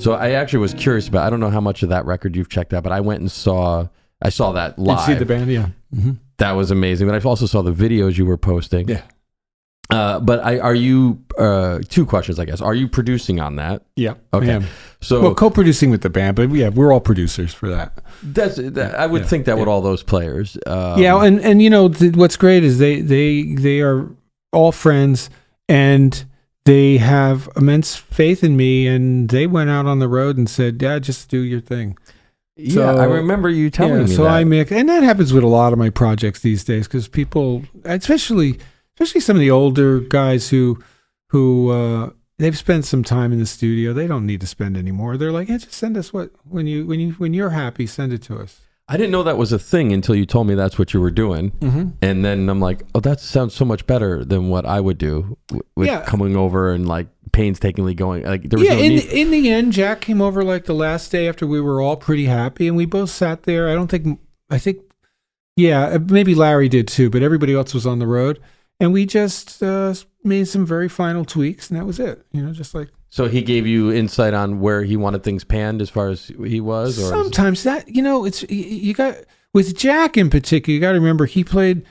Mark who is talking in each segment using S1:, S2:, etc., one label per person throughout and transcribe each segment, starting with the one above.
S1: So I actually was curious about, I don't know how much of that record you've checked out, but I went and saw that live.
S2: Did you see the band? Yeah. Mm-hmm.
S1: That was amazing. But I also saw the videos you were posting.
S2: Yeah.
S1: But are you, two questions, I guess. Are you producing on that?
S2: Yeah.
S1: Okay. So,
S2: well, co-producing with the band, but yeah, we're all producers for that.
S1: I would think that with all those players.
S2: And you know, what's great is they are all friends, and they have immense faith in me, and they went out on the road and said, "Dad, just do your thing."
S1: Yeah,
S2: So,
S1: I remember you telling me
S2: so
S1: that.
S2: I mix, and that happens with a lot of my projects these days, because people, especially some of the older guys who they've spent some time in the studio. They don't need to spend any more. They're like, hey, just send us when you're happy, send it to us.
S1: I didn't know that was a thing until you told me that's what you were doing. Mm-hmm. And then I'm like, oh, that sounds so much better than what I would do with coming over and like painstakingly going. Like there was no need.
S2: In the end, Jack came over like the last day after we were all pretty happy, and we both sat there. I think, maybe Larry did too, but everybody else was on the road. And we just made some very final tweaks, and that was it. You know, just like.
S1: So he gave you insight on where he wanted things panned as far as he was? Or
S2: sometimes that, you know, it's, you got, with Jack in particular, you got to remember he played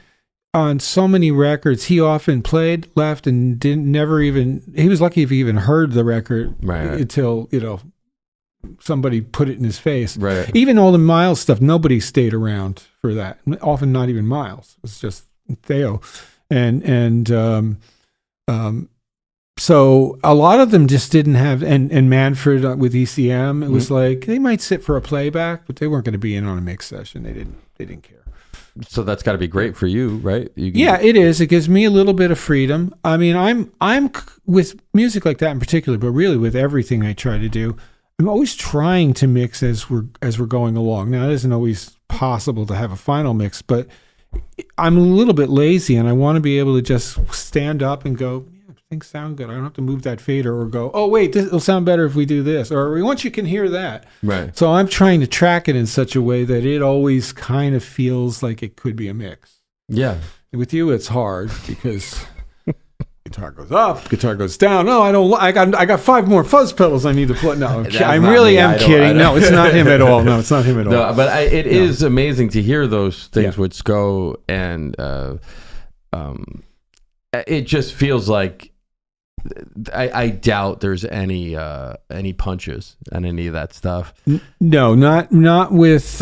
S2: on so many records. He often played, left, and he was lucky if he even heard the record until, you know, somebody put it in his face. Right. Even all the Miles stuff, nobody stayed around for that. Often not even Miles. It was just Theo. So a lot of them just didn't have, and Manfred with ECM, it was like they might sit for a playback, but they weren't going to be in on a mix session. They didn't care.
S1: So that's got to be great for you, right?
S2: It is. It gives me a little bit of freedom. I mean, I'm with music like that in particular, but really with everything I try to do, I'm always trying to mix as we're going along. Now, it isn't always possible to have a final mix, but I'm a little bit lazy, and I want to be able to just stand up and go, yeah, things sound good. I don't have to move that fader or go, oh, wait, this will sound better if we do this. Or once you can hear that. Right. So I'm trying to track it in such a way that it always kind of feels like it could be a mix.
S1: Yeah.
S2: With you, it's hard because guitar goes up, guitar goes down. No, I got 5 more fuzz pedals I need to play. No, I really am kidding. No, it's not him at all. No, it's not him at all.
S1: No, but it is amazing to hear those things with Sco, and it just feels like I doubt there's any punches and any of that stuff.
S2: No, not with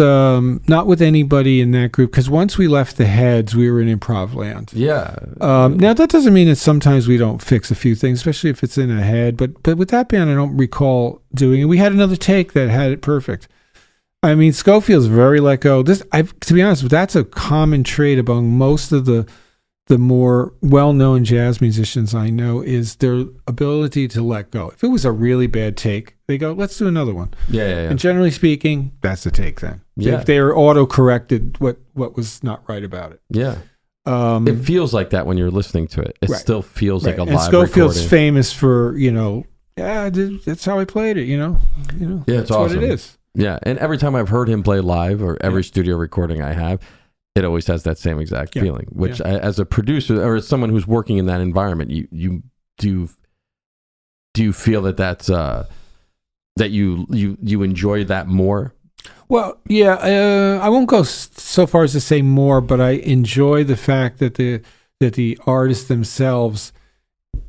S2: anybody in that group, because once we left the Heads, we were in improv land.
S1: Yeah.
S2: Now that doesn't mean that sometimes we don't fix a few things, especially if it's in a head. But with that band, I don't recall doing it. We had another take that had it perfect. I mean, Scofield's very let go. To be honest, that's a common trait among most of the more well-known jazz musicians I know, is their ability to let go. If it was a really bad take, they go, let's do another one. Yeah. And generally speaking, that's the take then. If they are auto-corrected what was not right about it.
S1: Yeah. It feels like that when you're listening to it. It still feels like a live
S2: Scofield's
S1: recording.
S2: Famous for, that's how I played it, Yeah,
S1: it's awesome.
S2: What it is.
S1: Yeah, and every time I've heard him play live, or every studio recording I have, it always has that same exact feeling, which I, as a producer or as someone who's working in that environment, you do feel that's that you enjoy that more?
S2: Well, I won't go so far as to say more, but I enjoy the fact that the artists themselves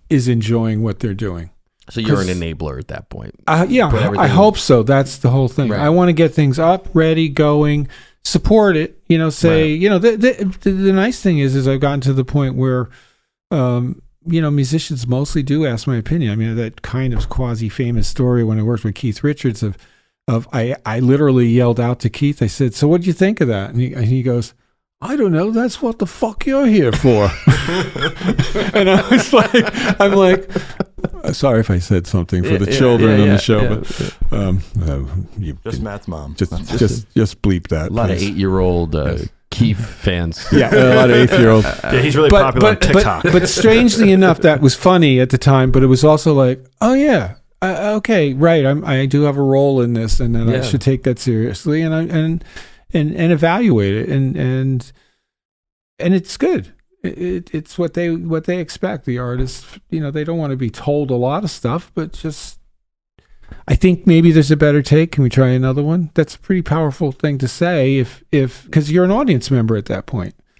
S2: is enjoying what they're doing.
S1: So you're an enabler at that point.
S2: I hope so. That's the whole thing. Right. I want to get things up, ready, going, support it. The nice thing is I've gotten to the point where, musicians mostly do ask my opinion. I mean, that kind of quasi-famous story when I worked with Keith Richards of I literally yelled out to Keith. I said, "So what do you think of that?" And he goes, "I don't know. That's what the fuck you're here for." And I'm like, sorry if I said something for the children on the show, but
S3: just Matt's mom.
S2: Just bleep that.
S1: A lot of 8-year-old Keith fans.
S2: Yeah, a lot of 8-year-old.
S3: Yeah, he's really popular on TikTok.
S2: But strangely enough, that was funny at the time. But it was also like, oh yeah, okay, right. I do have a role in this, and I should take that seriously, and evaluate it, and it's good. It's what they expect. The artists, they don't want to be told a lot of stuff, but just I think maybe there's a better take. Can we try another one? That's a pretty powerful thing to say if because you're an audience member at that point.